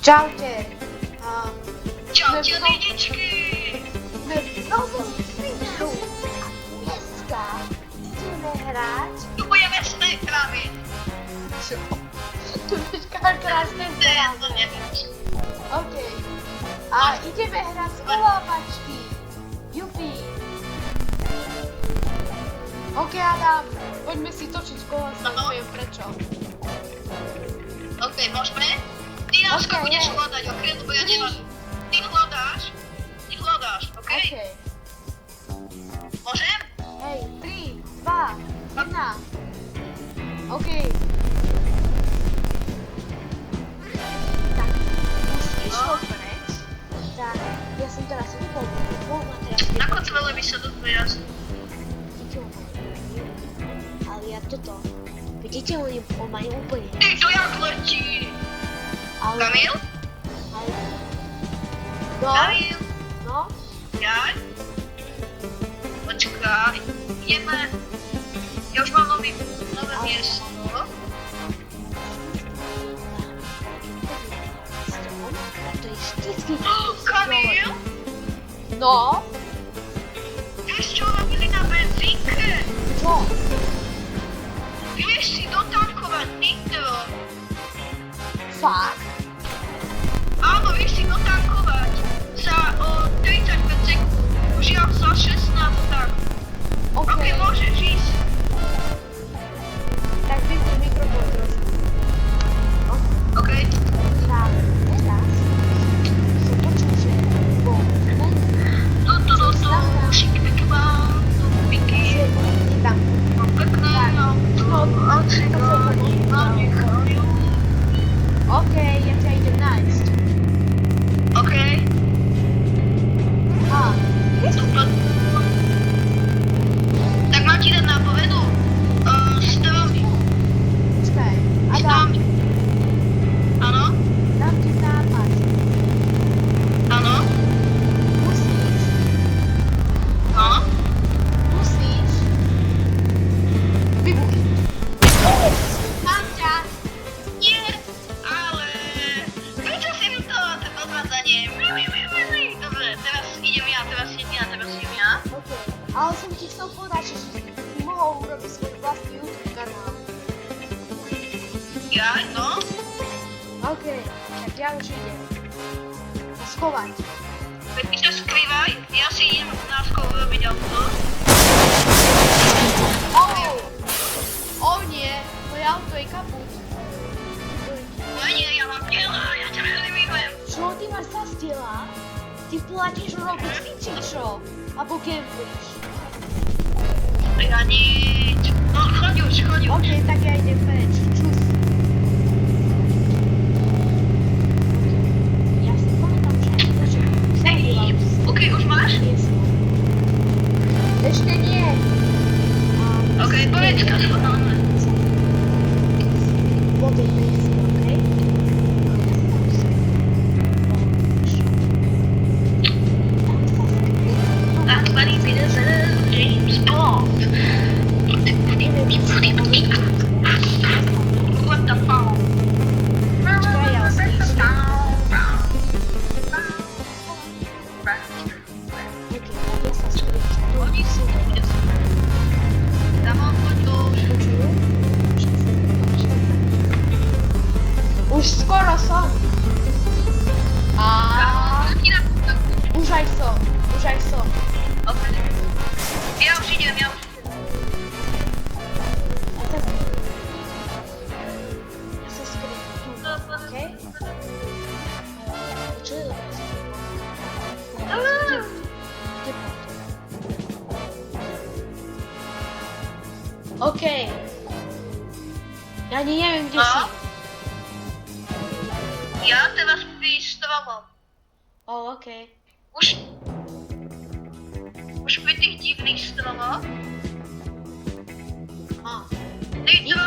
Čaute. Čaute lidičky! Sme v novom videu. Dneska ideme hrať. Tu budeme snajperavi. Čo? Tu každá To neviem. OK. A ideme hrať schovávačky. Jupi. OK, Adam. Poďme si točiť kolesa, neviem prečo. OK, môžeme? Ty nás OK, budeš je. hľadať, OK? Lebo ja nemám... Ty hľadáš, OK? OK. Môžem? Hej, 3, 2, 1. OK. Tak, už išlo preč. Tak, ja som teraz vypovedal. A teraz Ako celé by sa to teraz? ale ja toto. Vidíte, on majú úplne. Ty to jak letí! Ale, Kamil? ale, no, Kamil? no, Ja? Počkaj. Ideme... Ja už mám nové miesto. to je vždycky. Kamil? No, Vieš čo robili na benzínke? čo? Vieš si dotankovať nitro. Fakt? Áno, vieš si dotankovať za 35 sekúnd. Žiaľ za 16 tak. OK. OK, môžeš ísť. Tak vypni mikrofón trošku. OK. Tak, teraz sa počul, že po Šikpekma, piky. je tam. Mám pekné auto a cigáni ma nechajú. OK, ja ťa idem nájsť. OK. A, Super. Tak mám ti dať nápovedu. Stromy. počkaj, Adam, Stromy. Áno? dám ti nápad. Áno? Musíš, Áno? musíš vybuchnúť. Mám ťa. Nie, ale... Prečo si mi to odvádzanie? Dobre, teraz idem ja. OK, ale som ti chcel povedať, že si mohol urobiť svoj vlastný YouTube kanál. Ja, no? OK, tak ja už idem. A schovať. Ty sa skrývaj, ja si idem na skolu robiť auto. O nie, moje auto je kaput. No nie, ja mám diela, ja ťa eliminujem. Čo, ty máš zastiela? Ty platíš robiť cvičiť, čo? Abo gamblíš? Ja nič. No, choď už. OK, tak ja idem preč. Čus. Ja si pamätám, že Hej, OK, už máš? Ešte nie. OK, povedz, čo máme. Po tej mieste, OK? That's funny, because James Bond. What the fuck? Oni sú tu, kde sú. Tam mám to už. Už skoro som. A už aj som. OK. Ja už idem. A tak. Ja sa skryjem tu, OK? Čo je dobré? OK. Ja ani neviem, kde si. Ja teraz pri stromom. OK. Už pri tých divných stromoch. A, Nitro!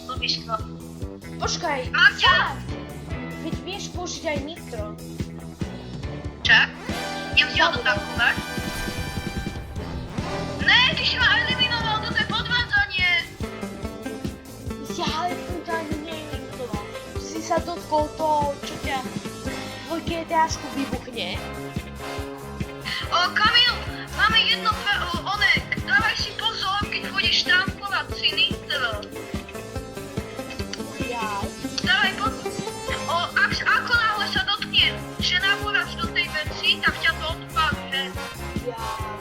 Blbý strom. počkaj. Mám ťa! Veď vieš použiť aj nitro. Čak? Idem si ho dotankovať. Ne, ty si ma eliminoval, toto je podvádzanie! ako to, čo ťa tvoj GTA-sku vybuchne. Kamil, máme jedno, dávaj si pozor, keď budeš tankovať si Nitro. Jaj. Dávaj pozor. Ako náhle sa dotkne, že nabúraš do tej veci, tak ťa to odpálí, že? Jaj.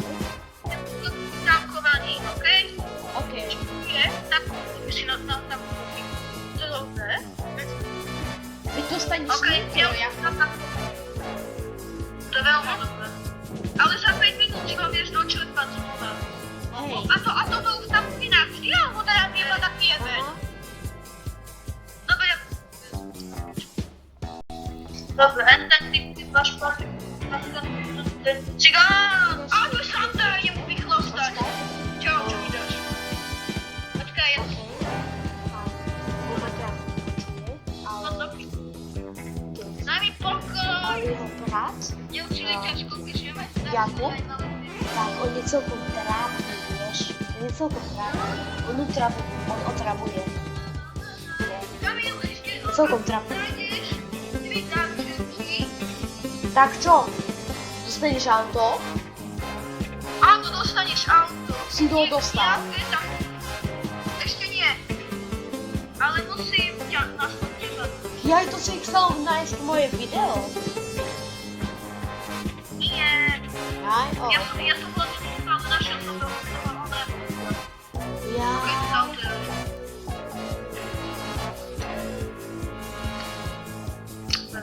Tankovaní, okej? Okej. Je? Tak si na tankování. To je dobré. Veď dostaneš Okej, nitro, ja. To je veľmi dobré. Ale za 5 minút si ho vieš dočerpať znova. Hej. A to bol v tam finančný, alebo teda iba taký jeden. Aha. Dobre. Dobre, ten ty máš plán. Ten cigán! A tu je Santa, idem mu vychlostať. Čau, čo ideš? Počkaj, ja Okej. Ona ťa počuje, ale... Daj mi pokoj! Ale jeho brat, Neučili ťa školky, že máš Jakub? Tak on je celkom trápny, vieš. On je celkom trápny. On otravuje. Kamil, ešte Celkom trápny. nájdeš 3 tančenky. Tak čo? Dostaneš auto? Áno, dostaneš auto. Si ho dostal? Ešte nie. Ale musím ťa nasledovať. Ja to si chcel nájsť moje video. Nie. Aj, o. Ja som vlastne ale našiel som to ona. Ja.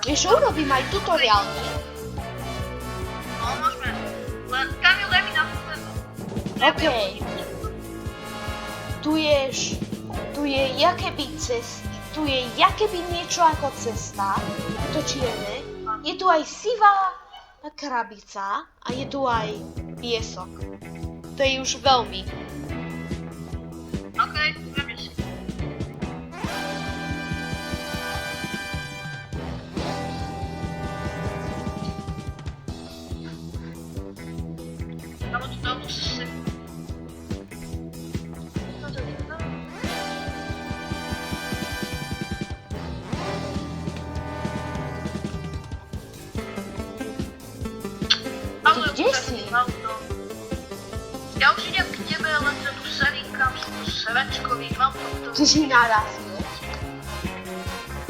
Vieš, urobím aj tutoriálny. No, môžeme. Len Kamil, daj mi na chvíľu. Okej. Tu je jakéby niečo ako cesta, to čierne. Je tu aj sivá krabica a je tu aj piesok. To je už veľmi. Okej, viem si. Tam tu dám si. Kde si? Ja už idem k tebe, len sa tu serinkám s sračkovým, mám to. Ty si narazil.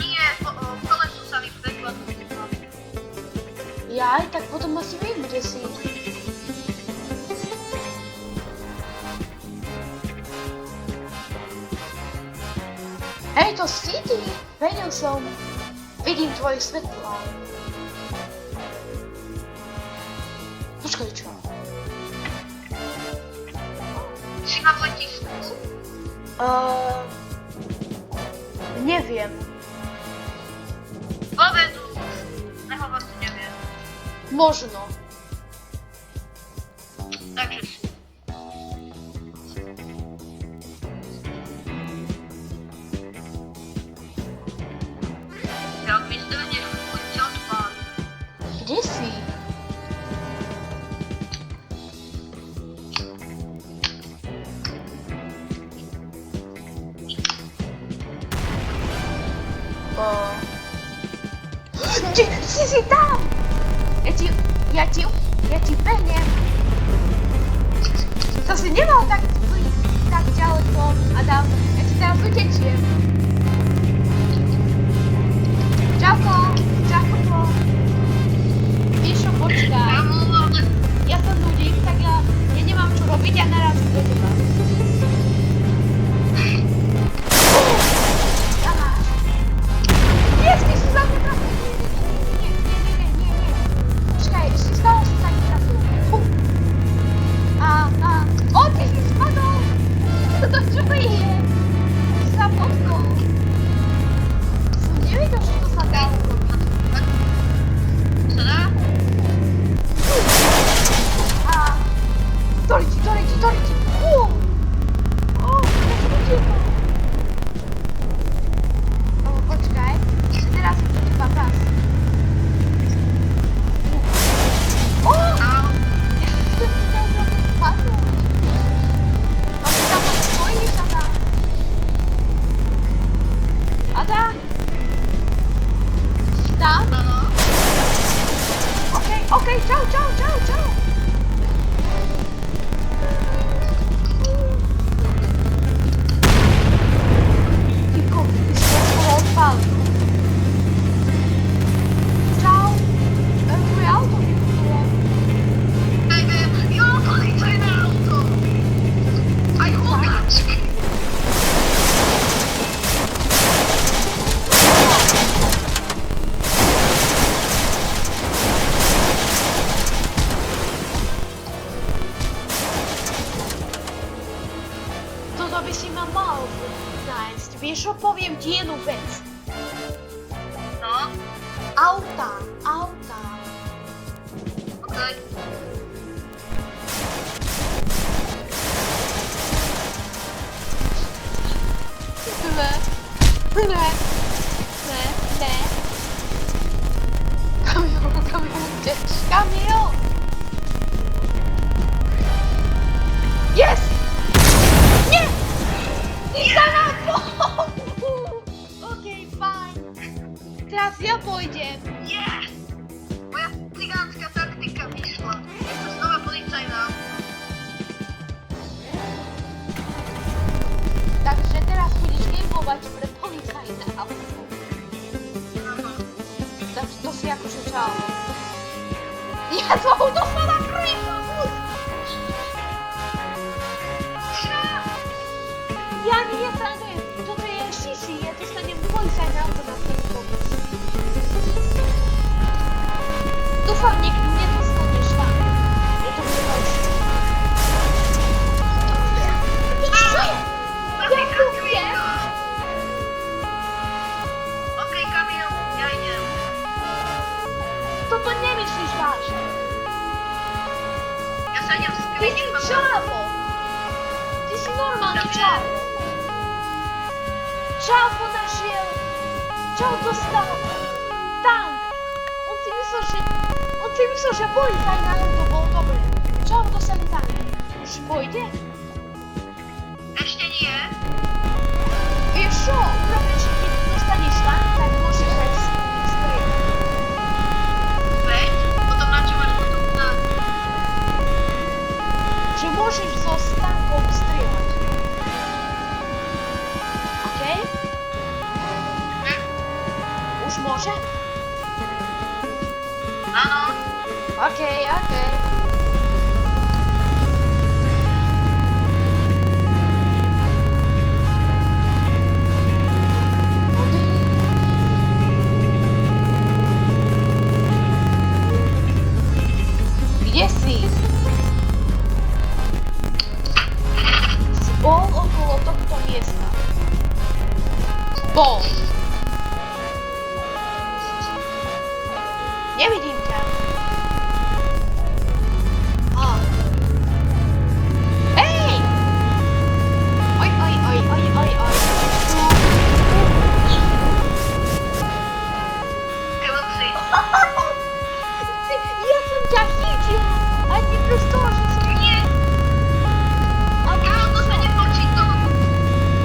Nie, koleso sa mi prekladlo. Jaj, tak potom asi viem, kde si. Hej, to si ty. Vedel som. Vidím tvoje svetlo. Počkaj, čo? Si mám letisku? Neviem. Povedu. Nehovor si neviem. Možno. Takže si. Jak mi zdrneš, chuť ťa odpáli. Kde si? Si tam! Ja ti behnem. To si nemal tak ďaleko, Adam. Ja ti teraz utečiem. Čauko. Vieš čo, počkaj. Ja sa nudím, tak ja nemám čo robiť, ja narazím do teba. Yes, ty si za mňa trafil. Nie. Počkaj, ešte stále si za mňa trafil. O, ty si spadol. To čo je? Ty sa potkol. Som nevedel, že to sa dá urobiť. Sa dá? Doriči. Ja som utekol. Počkaj, teraz je to teba vás. Ja som chcel trochu spadnúť. A ty tam stojíš, Ada. to by si ma mal nájsť. Vieš čo, poviem ti jednu vec. No, Auta. okej. Ne. Kamil, uciekł. Kamil! Jest! Nie! I za nami! Okej, fajnie. Teraz ja pójdę. Yes! Moja cygancka taktyka wyszła. Jestem znowu policajna. Takže teraz budeš gameovať pre policajné auto. Aha. Takže to si akože čau. Ja to auto sa na prvý pokus! Čo? Ja nie pracuję. Toto je Shishi. Ja dostanem policajné auto na prvý pokus. Dúfam, niekto nedostaneš tam. Je to bude lepšie. Čo je? Ja tu wiem! Okej, Kamil, ja idę. Toto nemyslíš vážne. Ja sa idem Ty skryť. si čavo. Ty si normálny čavo. Čavo našiel. Čavo dostal. Tank. On si myslel, že policajné auto bol dobré. Čavo dostane tank. Už pôjde? Ešte nie. Vieš čo? Urobím, že keď dostaneš tank, tak môžeš aj strieľať. Veď, potom na čo máš potom na... Že môžeš so tankom strieľať. Okej? Hm? Už môže? Áno. Okej. Kde si? Si bol okolo tohto miesta. Bol. Nevidím ťa. Hej! Oj. Ty luci. Ja som ťa chytil. A ty plus toho, že si... Nie. Karol, to sa nepočítalo.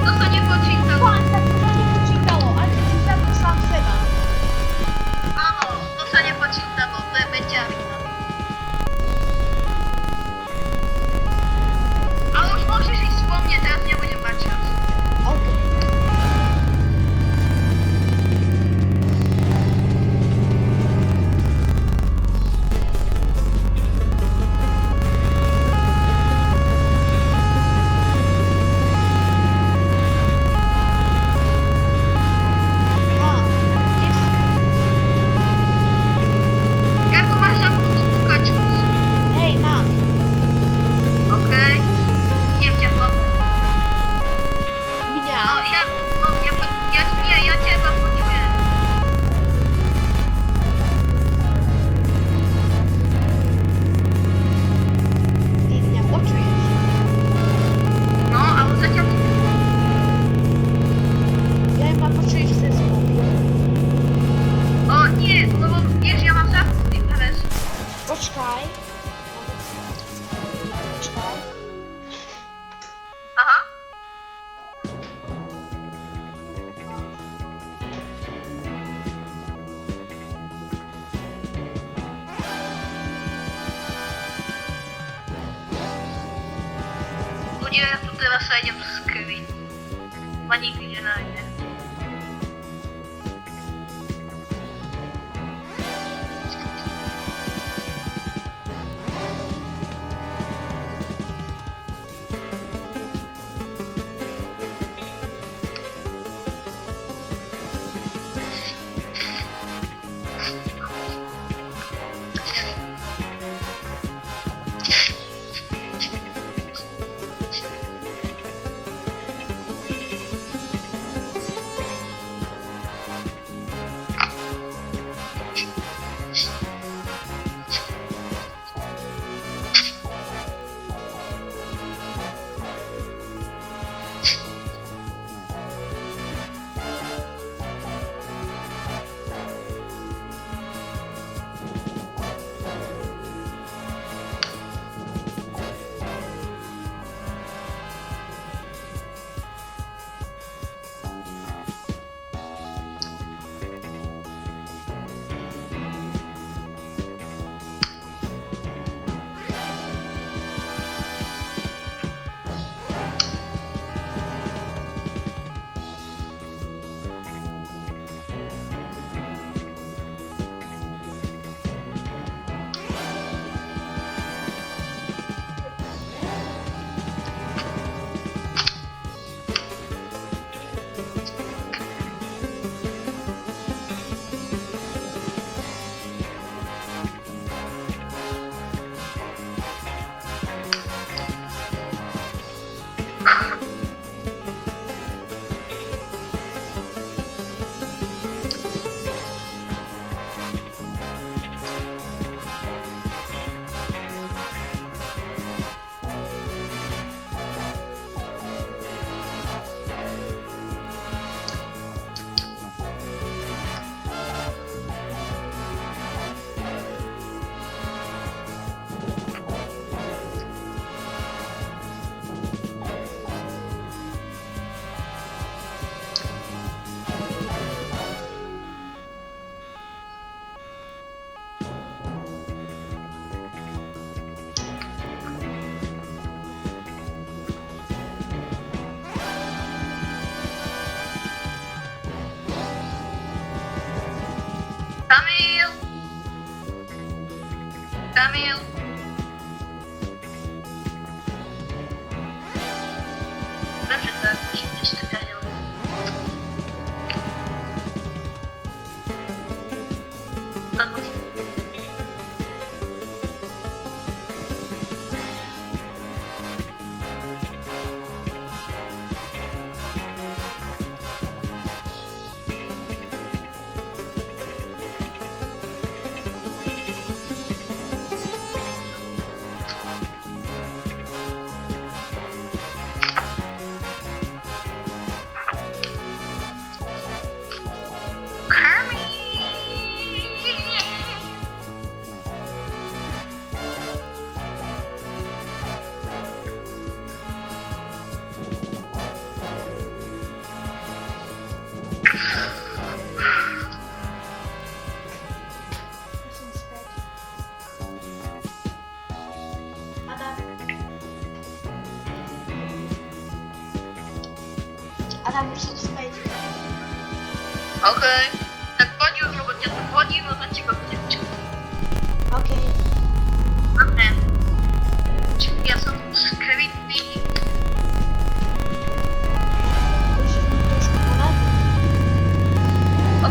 To sa nepočítalo. Fakt, tak to sa nepočítalo. A ty si zabil sám seba. Áno, to sa nepočítalo. To je beťarina. Ale už môžeš ísť po mne, teraz nebudem mať čas. OK. Kde si? Jarko, máš zapnutú stúkačku? Hej, mám. Okej. Idem ťa hľadať. Mňa? Ja teba počujem. Ty mňa počuješ? No, ale zatiaľ... Ja iba počuješ cez mobil. O, nie, lebo vieš, ja mám zapnutý teraz. Počkaj. Aha. Ľudia, ja tu teraz sa idem skryť. Ma nikdy nenájde. Adam muszę spędzić. Okej. Tak chodzi, że będzie to chodzi, no to ci będzie. Okej. Dobra. Czyli ja są skrypty. Musisz mi troszkę poradzić.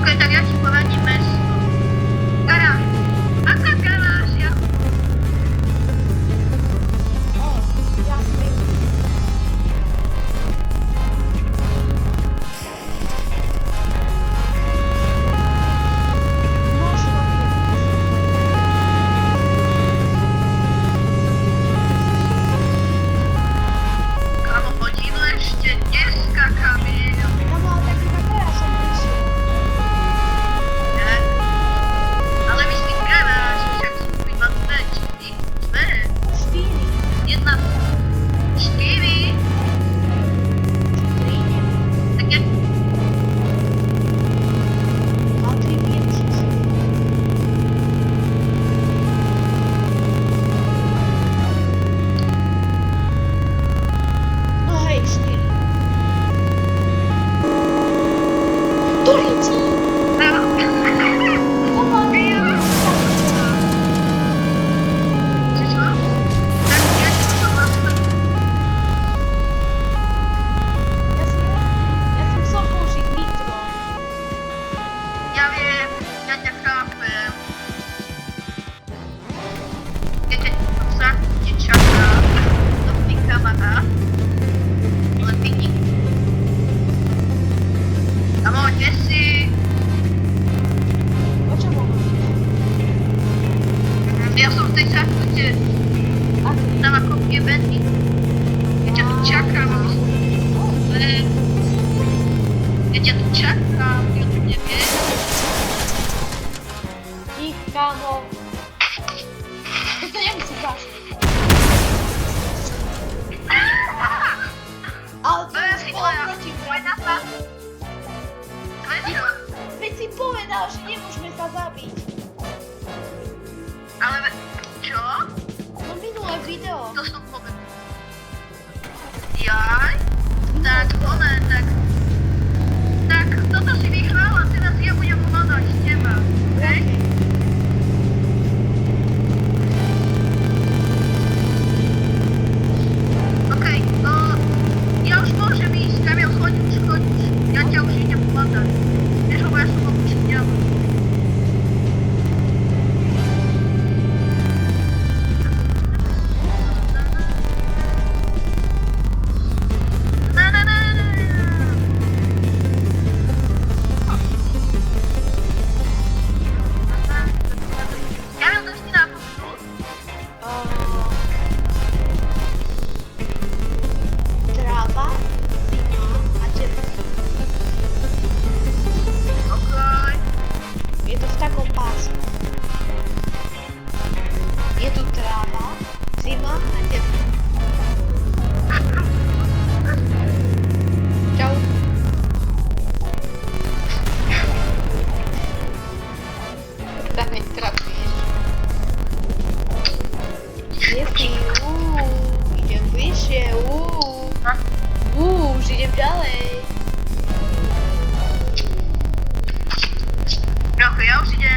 Okej, tak ja ci poradzimy z... Garaż. Aka garaż, ja... O, jasne. Można Kamo chodzimy jeszcze, nie skakamy. Mama, taki garaż obrócił. Nie? Ale myśli garaż, jak swój bandeci. My. 4. Jedna... 4. Tak jak... A ty więcej. No hej, 4. Turinci! Mama, Czy co? Tak, ja ci to mam. ja jestem sobą nitro. Ja wiem, ja nie kapę. Wiecie, to za dzieciaka, do pikamana, lepiej nikt. A mo, Jesse, O czemu mówisz? ja są w tej czasku, gdzie A ty? sama kopie będzie. Wiecie, tu ciaka, mam wiecie, tu ciaka, ja tu nie wiem. I kamo. To ja muszę zacząć. Ale to jest Fajna ta. By ci powiedział, że nie możemy to zabić. Ale co? No minule wideo. To są mowy. Jaj? Tak, one tak. Tak, no to się mi chwała, teraz ja będę pomagać, nie ma. Okej? Okej, no ja już może iść, Kamil, chodzisz. Ja cię już idę pomagać. Wiesz, bo ja sobie przyjdziemy. Kamil, to ci na powrót. Trawa, zima, a ciebie. Okej. Je to w taką pasę. Je tu trawa, zima, a ciebie. Ciao. Dawaj trafisz. Dziewki, idziemy wyżej, już idziemy dalej. Okej, ja już idę.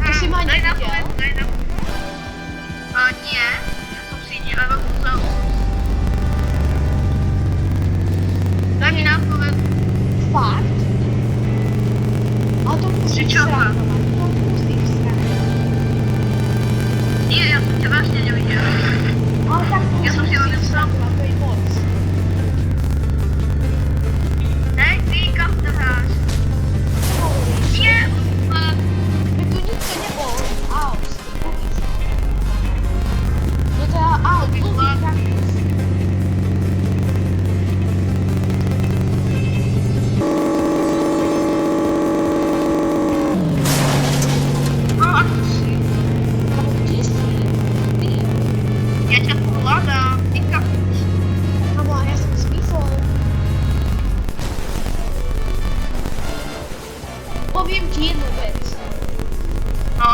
To się ma nie Daj na widział? chwilę, daj na chwilę. O nie, ja subsydię, ale co? Daj mi na chwilę. Fakt? A to musi Życiowa. wsrakować. To musi wsrakować. Nie, ja cię właśnie nie widziałem. Ale tak musi Ja sobie robię sam. wsrakować, to i moc. Ej, klikam teraz. Nie! My tu nic nie było. Aus. No to aus, lubi kaktus. O, akcji. Ja cię pokładam. Klikam. Mamo, a ja jestem z Mifą. Powiem ci jedną rzecz. No.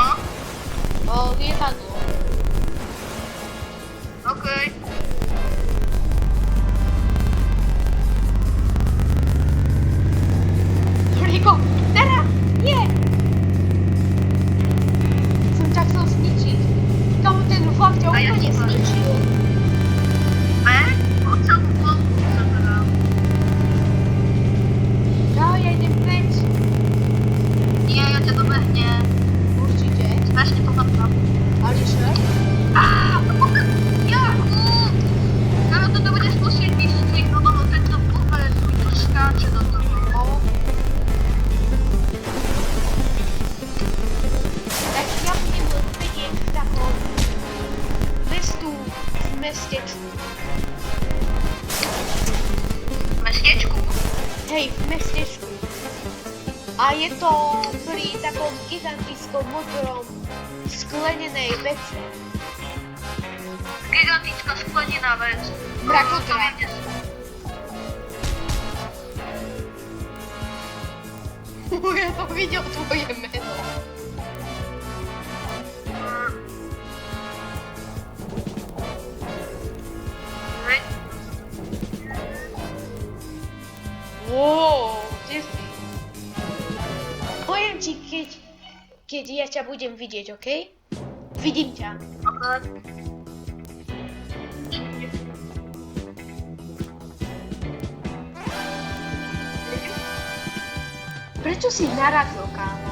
O, nie tak było. A ja to ci powiem. zniszczył. O całą głowę zabrałam. No, ja idę precz. Nie, ja cię to nie. Určitě. Strasznie to padła. Are you sure? Jaku! No to będziesz musiał mieć swój, no ten to ale twój to skacze do tego. O. Tak ja bym widzieć taką listu w miasteczku. W miasteczku? Hej, w miasteczku. A je to pri takom gigantickom modrom sklenenej veci. Gigantická sklenená vec. Mrakotrak. Ja to videl tvoje meno. Wow, kde si? Poviem ti, keď ja ťa budem vidieť, okej? Vidím ťa. Prečo si narazil, kámo?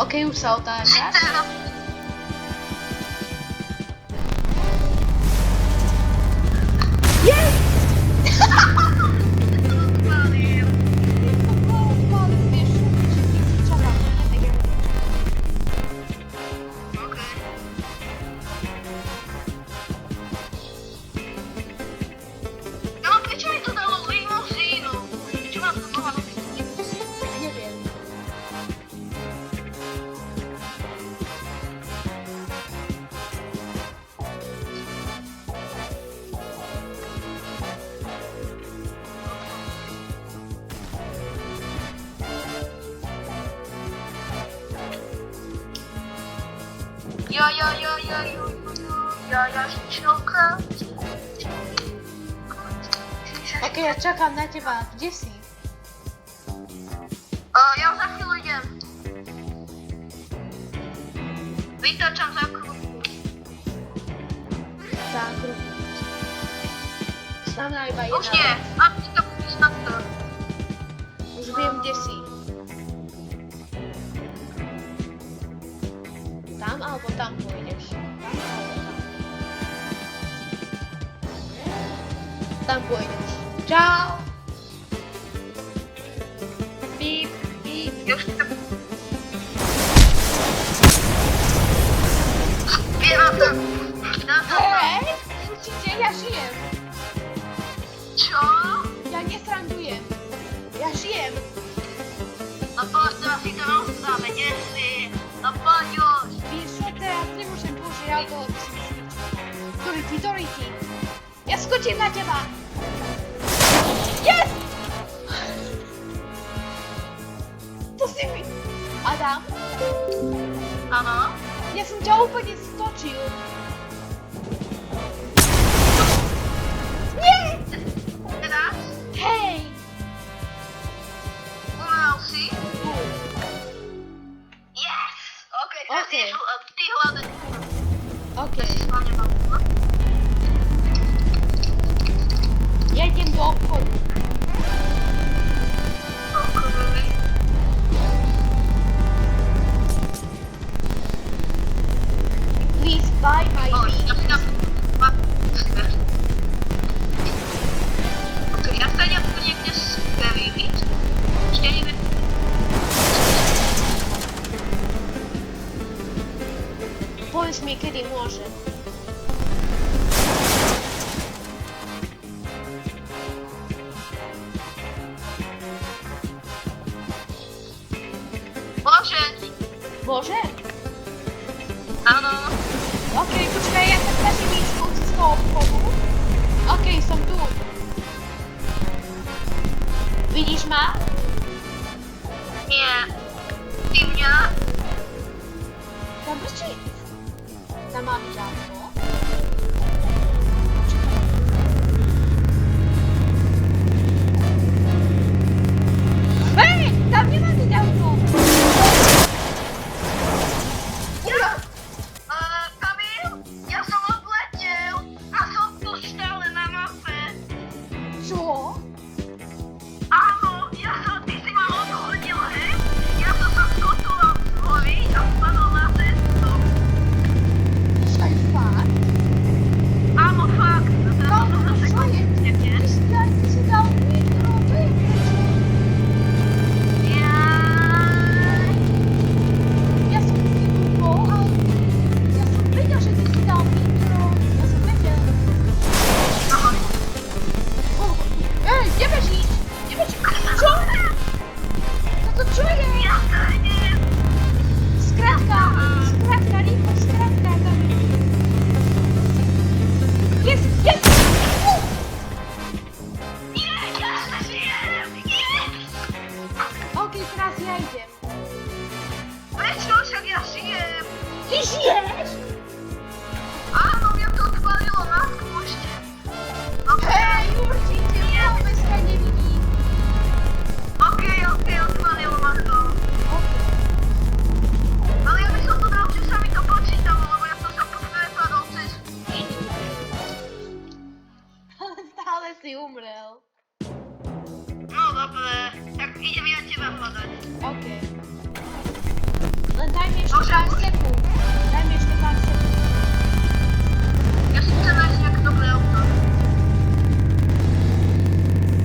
Okej, už sa otáčaš. Jej! Neviem. Ja šťoka. Okej, ja čakám na teba. Kde si? Ja za chvíľu idem. Vytačam za kruhu. Zákruh. Znamená iba jedna. Už nie, mám ti to prísť na to. Už viem, kde si. Tam alebo tam pôjdeš? Tam alebo tam? Tam pôjdeš. Čau! Píp, píp. Już tak. Zbieram to. Hej! Určite, ja žijem. Čo? Ja nesrandujem. Ja žijem. No poď, teraz si to rozdáme, nie si. No poď už. Vieš čo, teraz nemôžem použiť alkohol, by som skočil. Dority. Ja skočím na teba. Yes! To si mi... Adam, Áno. ja som ťa úplne stočil. Nie! Teraz? Hej! Umrel si? Bum. Yes! Okej, teraz Okej. ty hľadaj. Okej, Si s vami mám. ja idem do obchodu. Okej. Please buy my Oj, meat. ja si dám... Okej, ja sa idem tu niekde skrýviť. Ešte neviem. Povedz mi, kedy môžem. Bože! Môžem? Áno. Okej, počkaj, ja sa snažím ísť von z toho obchodu. Okej, som tu. Vidíš ma? Nie. Ty mňa? Tam prečo? Tam mám žádno. Hej, tam nemá idę. Prečo, však ja žijem. Ty żyjesz? Áno, mňa to odpalilo na skúšte. Hej, určite, Polska nie vidí. Okej, odpalilo ma to. Ale ja by som to dal, že sa mi to počítalo, lebo ja som sa prepadol cez nič. Ale stále si umrel. No dobre, tak idem ja teba hľadať. Okej. Len daj mi ešte Môžem pár už? sekúnd. Daj mi ešte pár sekúnd. Ja si chcem nájsť nejaké dobré auto.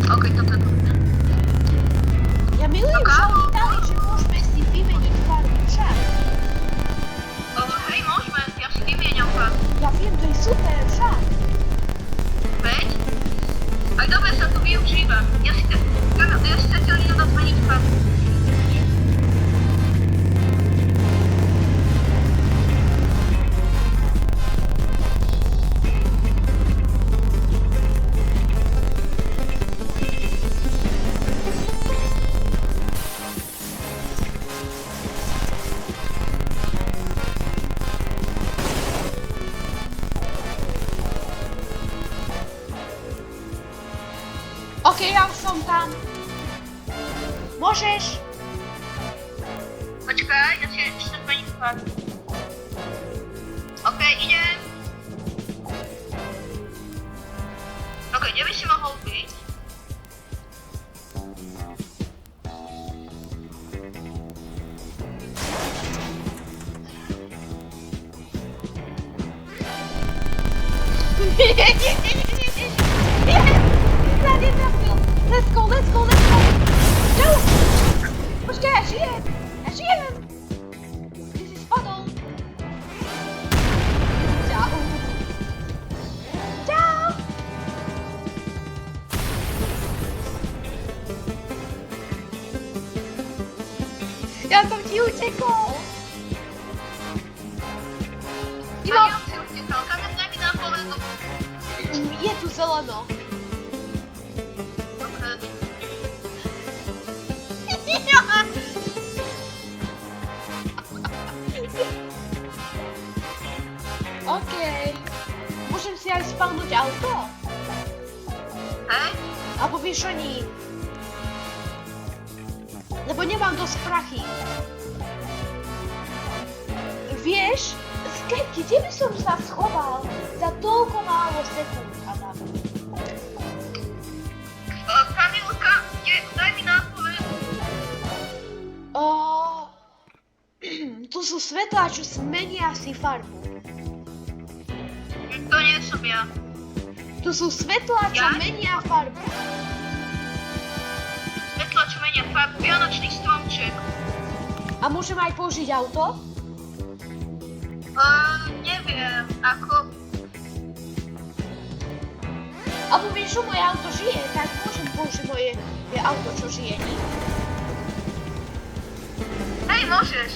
Okej, toto je dobré. Ja milujem, že oni dali, že môžeme si vymeniť farby však. Hej, môžeme, ja si vymieniam pár. Ja viem, to je super však. Veď? Aj dobre sa to využíva. Ja si zatiaľ idem dať zmeniť pár. Okej, ja už som tam. Môžeš? Počkaj, ja si ešte zmeniť pár. Okej, idem. Okej, kde by si mohol byť? Let's go, let's go, let's go! Go! Počkaj, ja žijem! Ja žijem! Ty si spadol! Čau! Čau! Ja som ti utekol! A ja si utekal, kam daj mi nápovedu. Je tu zeleno. Dobre. Okej. Môžem si aj spalnúť auto? Hej? Alebo vieš oni... Lebo nemám dosť prachy. Vieš, Skepti, kde by som sa schoval za toľko málo sekúnd, Adam? Kamilka, daj mi nápovedu. Tu sú svetlá, čo zmenia si farbu. To nie som ja. Tu sú svetlá, čo Ja? menia farbu. Svetla, čo menia farbu, vianočný stromček. A môžem aj použiť auto? Neviem, ako... Alebo vieš, že moje auto žije, tak môžem použiť moje auto, čo žije, nie? Hej, môžeš.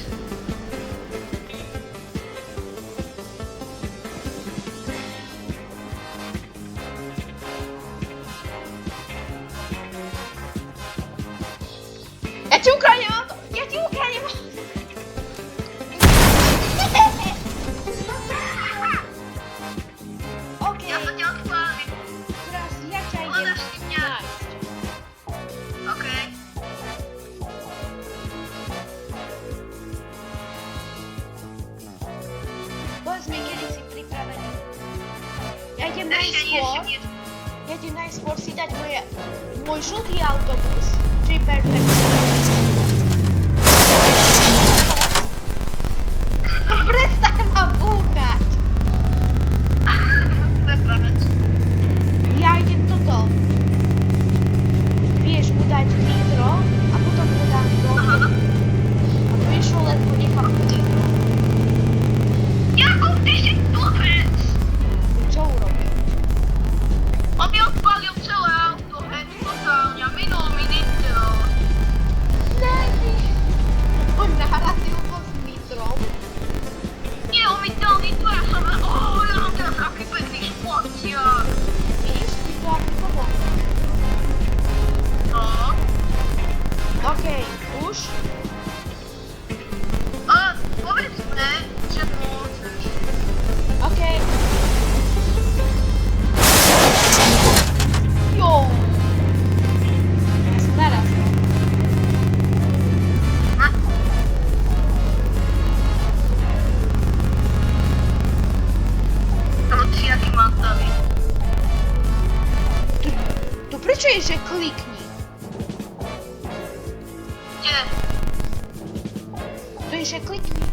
Ja ti ukradnem auto! Ja ti ukradnem auto! Okej, Ja sa ťa odpálim. teraz ja ťa idem Hľadaš si mňa. nájsť. Okej. Povedz mi, kedy si pripravený. Ja idem Ešte nie, najskôr, ešte nie. ja idem najskôr si dať môj žltý autobus, čo je perfektný. Prestaň ma búchať! Prepravec. Ja idem toto. Vieš mu dať nitro a potom mu dám do... Aha. A vieš ho len ponechám nitro. Jakub, ty si blbec! Čo urobil? On mi odpálil celé auto, hej, totálne, a minul mi nitro. Ne, on narazil ho s nitrom. Nie, on mi dal nitro, ja som... ja mám teraz aký pekný športiak. Vidíš, ti to ako pomohlo. No. jeszcze kliknij.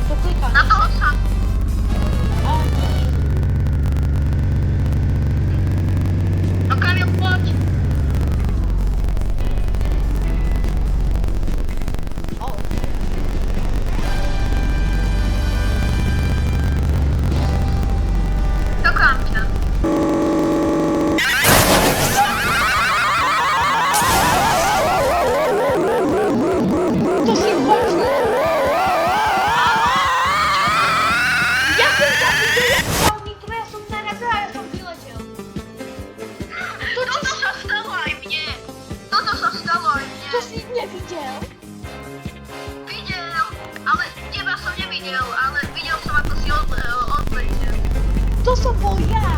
To klikam. Na toho sam. A nie. No Kamil, chodź. O. To Kamil. To się ważne. Ja jsem zaviděl, niektoré som narazila, ja som vyletěl. Toto sa stalo aj mne. Toto sa stalo aj mne. To si neviděl? Videl, ale teba som nevidel, ale videl som, ako si odletel. To som bol ja.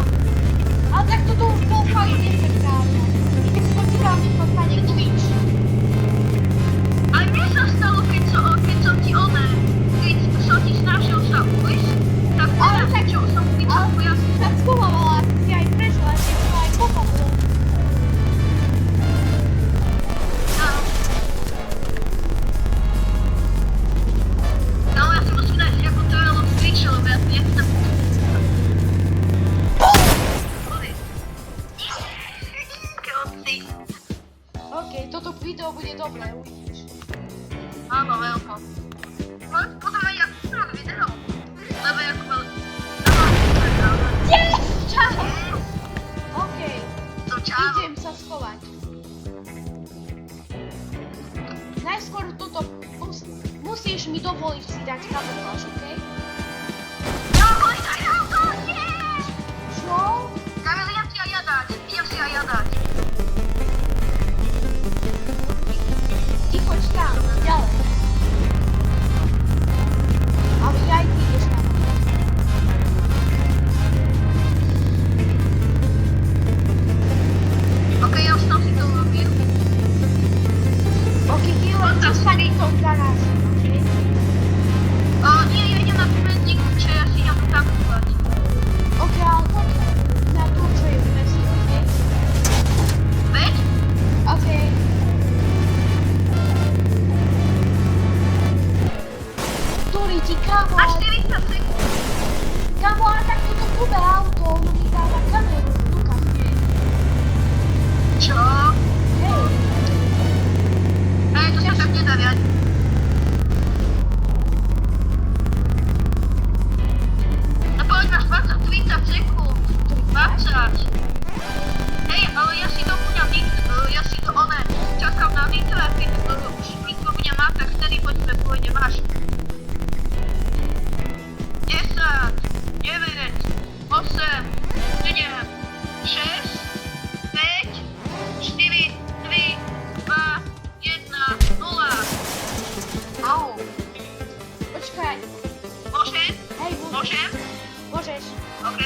Ale tak toto už bol fakt neprekáža. I tak spočíval mi to pani glitch. Aj mne sa stalo, keď som ti keď som ti snažil sa ujsť, tak Ale teraz, tak- čo som videl, Ale ja si sa schovávala, ty si aj prešla, ešte to aj popadlo. No, ja si musím nájsť, ako to je rozklíčilo, lebo ja si nechcem. OK, toto video bude dobré, uvidíš. Áno, veľko. Potom aj ja som video. Lebo ako bol... Yes! Čau! OK, To čau. idem sa schovať. Najskôr toto musíš mi dovoliť si dať kamufláž, OK? Jo, hojda, jo, to nie! Čo? Kamil, idem si aj ja dať. Idem si aj ja dať. Ty choď tam, ďalej. Ale aj ty ideš tam. Ok, ja už som si to urobil. OK, ty len zostani v tom garáži, OK? Nie, ja idem na benzín, čo ja si idem tankovať. OK, ale poď na tú, čo je v meste, OK? Veď? OK. Ktorý ti kamo, Až 40 sekúnd. kamo, ale tak toto grubé auto, ono mi dáva kameru v rukách, nie? Čo? Hej, To sa tak nedá viac. No poď, máš 30 sekúnd. 20. Hej, ale ja si doplňam ja si to čakám na nitro, a keď už nitro bude mať, tak vtedy pôjdem až. 10, 9, 8, 7, 6, 5, 4, 3, 2, 1, 0. Au. počkaj. Môžem? Hej, Môžem? môžeš. OK.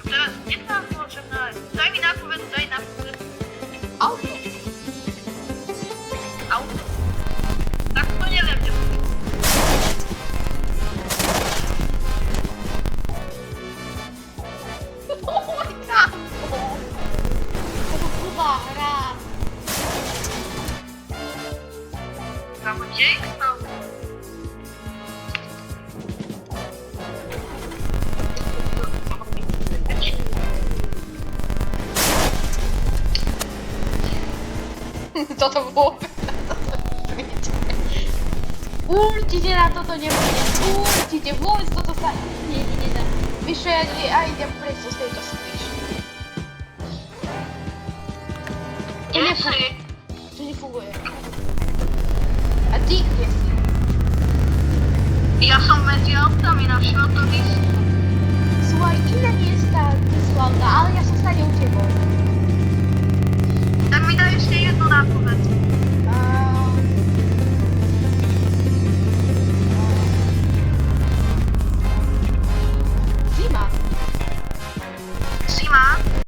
Teraz kde tam môžem nájsť? Daj mi nápovedu. Auto. Auto. Tak to neviem, že bude. Oj, kamo. To je grubá hra. Tam kde je kto? Toto vôbec na toto nevíte. Určite na toto nebude. Určite vôbec toto sa nedá. Víš čo, ja idem preč z tejto skríši. To Kde nefunguje. si? To nefunguje. A ty kde si? Ja som medzi autami na šrotovisku. Sú aj iné